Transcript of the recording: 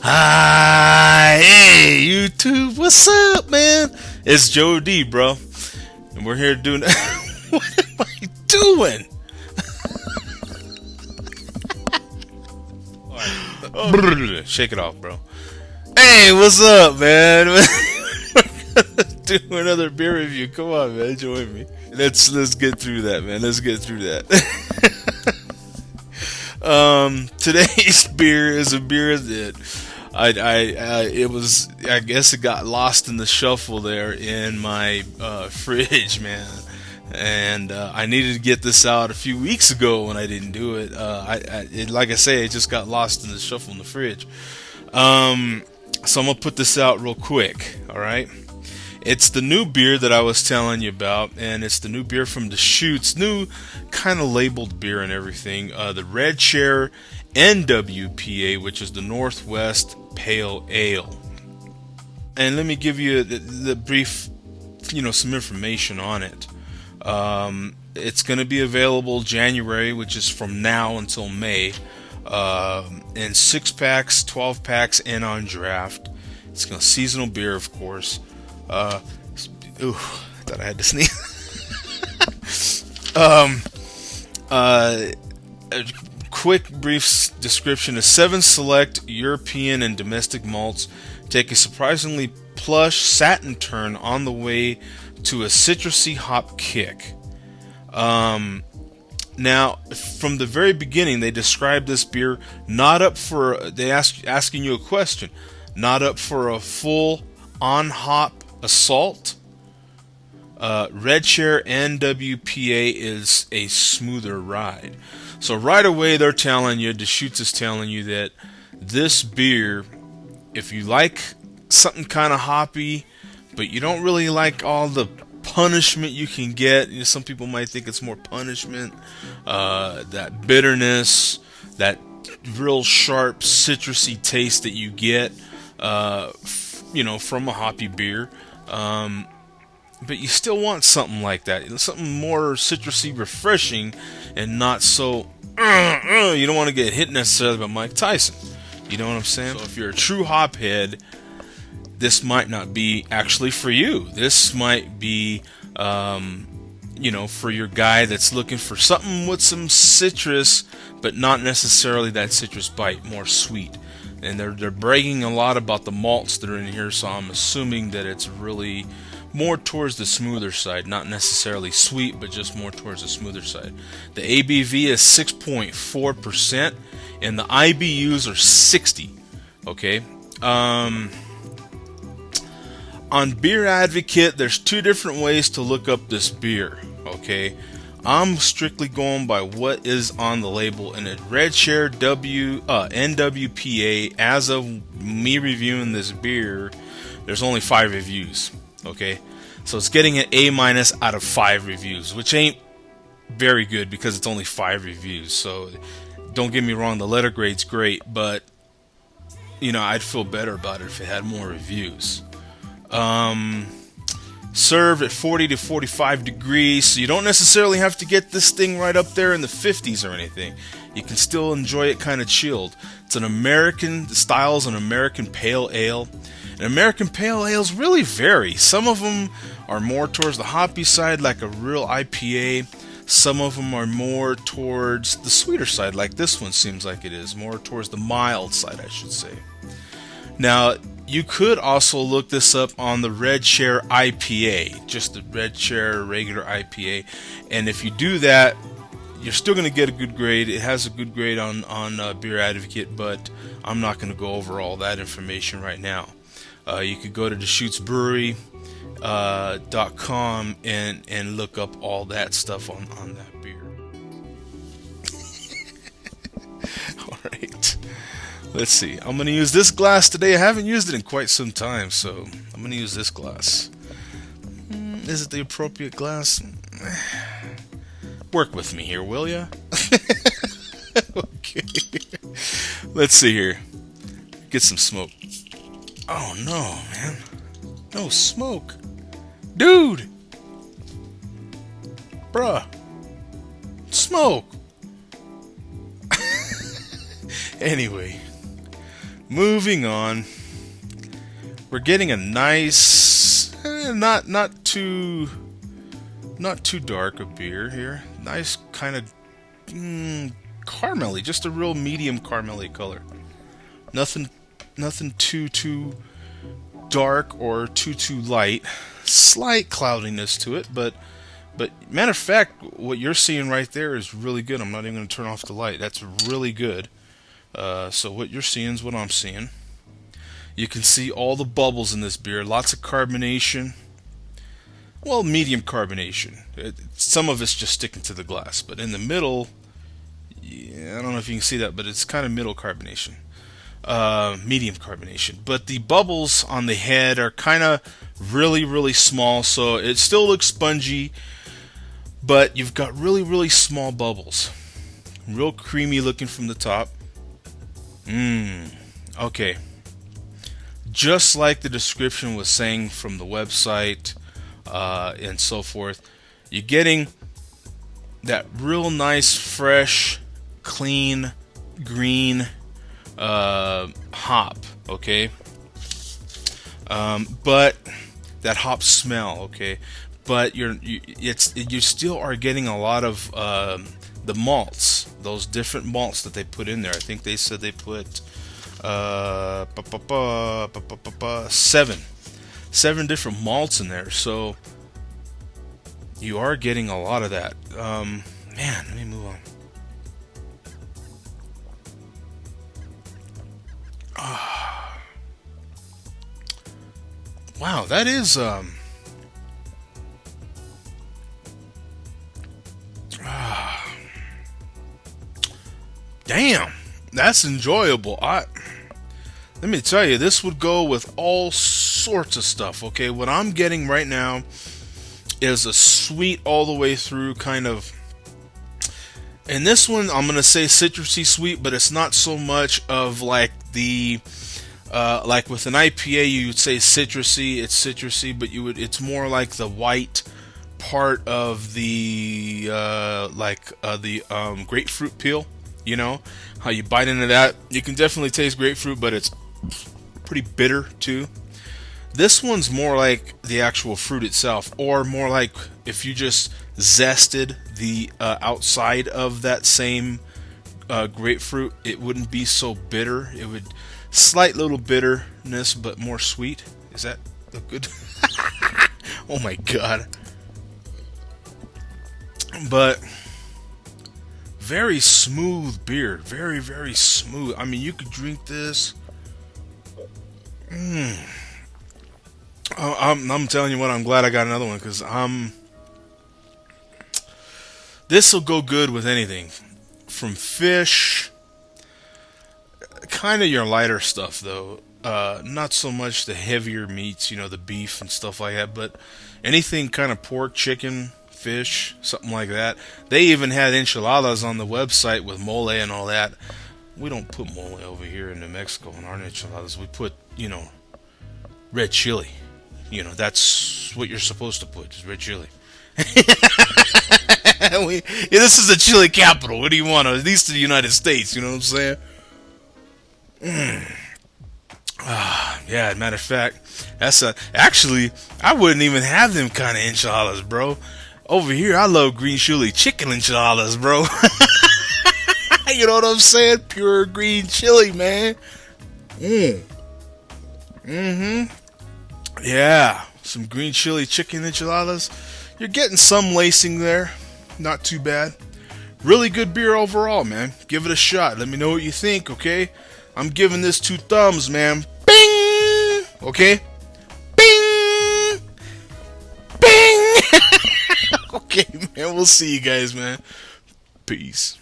Hi, hey, YouTube, what's up, man? It's Joe D, bro, and we're here doing. What am I doing? Alright. Shake it off, bro. Hey, what's up, man? Do another beer review. Come on, man, join me. Let's get through that, man. Let's get through that. Today's beer is a beer that I guess it got lost in the shuffle there in my fridge, man. And I needed to get this out a few weeks ago when I didn't do it. Like I say, it just got lost in the shuffle in the fridge. So I'm gonna put this out real quick. All right. It's the new beer that I was telling you about, and it's the new beer from Deschutes, new kind of labeled beer and everything. The Red Chair NWPA, which is the Northwest Pale Ale. And let me give you the brief, some information on it. It's going to be available January, which is from now until May, in 6-packs, 12-packs, and on draft. It's a seasonal beer, of course. I thought I had to sneeze. A quick, brief description is 7 select European and domestic malts take a surprisingly plush satin turn on the way to a citrusy hop kick. Now, from the very beginning, they described this beer asking you a question, not up for a full on-hop assault. Red Chair NWPA is a smoother ride. So right away they're telling you, Deschutes is telling you that this beer, if you like something kind of hoppy, but you don't really like all the punishment you can get, some people might think it's more punishment, that bitterness, that real sharp citrusy taste that you get, from a hoppy beer. But you still want something like that, something more citrusy, refreshing, and not so. You don't want to get hit necessarily by Mike Tyson. You know what I'm saying? So if you're a true hop head, this might not be actually for you. This might be, for your guy that's looking for something with some citrus, but not necessarily that citrus bite, more sweet. And they're bragging a lot about the malts that are in here, so I'm assuming that it's really more towards the smoother side, not necessarily sweet, but just more towards the smoother side. The ABV is 6.4%, and the IBUs are 60. Okay. On Beer Advocate, there's 2 different ways to look up this beer. Okay. I'm strictly going by what is on the label, and at Red Chair NWPA, as of me reviewing this beer, there's only 5 reviews. Okay, so it's getting an A- out of 5 reviews, which ain't very good because it's only 5 reviews. So don't get me wrong, the letter grade's great, but I'd feel better about it if it had more reviews. Served at 40 to 45 degrees, so you don't necessarily have to get this thing right up there in the 50s or anything. You can still enjoy it kind of chilled. It's the style is an American Pale Ale. And American Pale Ales really vary. Some of them are more towards the hoppy side, like a real IPA. Some of them are more towards the sweeter side, like this one seems like it is. More towards the mild side, I should say. Now, you could also look this up on the Red Chair IPA, just the Red Chair regular IPA. And if you do that, you're still going to get a good grade. It has a good grade on Beer Advocate, but I'm not going to go over all that information right now. You could go to Deschutes Brewery .com and look up all that stuff on that beer. Alright, let's see. I'm going to use this glass today. I haven't used it in quite some time, so I'm going to use this glass. Is it the appropriate glass? Work with me here, will ya? Okay. Let's see here. Get some smoke. Oh no, man. No smoke. Dude! Bruh. Smoke! Anyway, moving on. We're getting a nice, not too dark a beer here. Nice kind of caramelly, just a real medium caramelly color. Nothing too dark or too light. Slight cloudiness to it, but matter of fact, what you're seeing right there is really good. I'm not even going to turn off the light. That's really good. So what you're seeing is what I'm seeing. You can see all the bubbles in this beer. Lots of carbonation. Well, medium carbonation. Some of it's just sticking to the glass, but in the middle, yeah, I don't know if you can see that, but it's kind of middle carbonation. Medium carbonation. But the bubbles on the head are kind of really small, so it still looks spongy, but you've got really small bubbles. Real creamy looking from the top. Okay. Just like the description was saying from the website, and so forth, you're getting that real nice, fresh, clean, green hop, okay? But that hop smell, okay? But you still are getting a lot of the malts, those different malts that they put in there. I think they said they put seven different malts in there, so you are getting a lot of that. Man, let me move on. Wow, that is damn, that's enjoyable. Let me tell you, this would go with all sorts of stuff. Okay, what I'm getting right now is a sweet all the way through kind of. And this one, I'm gonna say citrusy sweet, but it's not so much of like the like with an IPA, you would say citrusy. It's citrusy, but it's more like the white part of the grapefruit peel. You know how you bite into that, you can definitely taste grapefruit, but it's pretty bitter too. This one's more like the actual fruit itself, or more like if you just zested the outside of that same grapefruit, it wouldn't be so bitter. It would slight little bitterness, but more sweet. Is that look good? Oh my god! But very smooth beer, very smooth. I mean, you could drink this. I'm telling you what, I'm glad I got another one, because this will go good with anything, from fish, kind of your lighter stuff though. Not so much the heavier meats, the beef and stuff like that, but anything kind of pork, chicken, fish, something like that. They even had enchiladas on the website with mole and all that. We don't put mole over here in New Mexico in our enchiladas. We put, red chili. That's what you're supposed to put, is red chili. This is the chili capital. What do you want? At least in the United States, you know what I'm saying? Yeah, matter of fact, actually, I wouldn't even have them kind of enchiladas, bro. Over here, I love green chili chicken enchiladas, bro. You know what I'm saying? Pure green chili, man. Yeah, some green chili chicken enchiladas. You're getting some lacing there. Not too bad. Really good beer overall, man. Give it a shot. Let me know what you think, okay? I'm giving this 2 thumbs, man. Bing! Okay? Bing! Bing! Okay, man. We'll see you guys, man. Peace.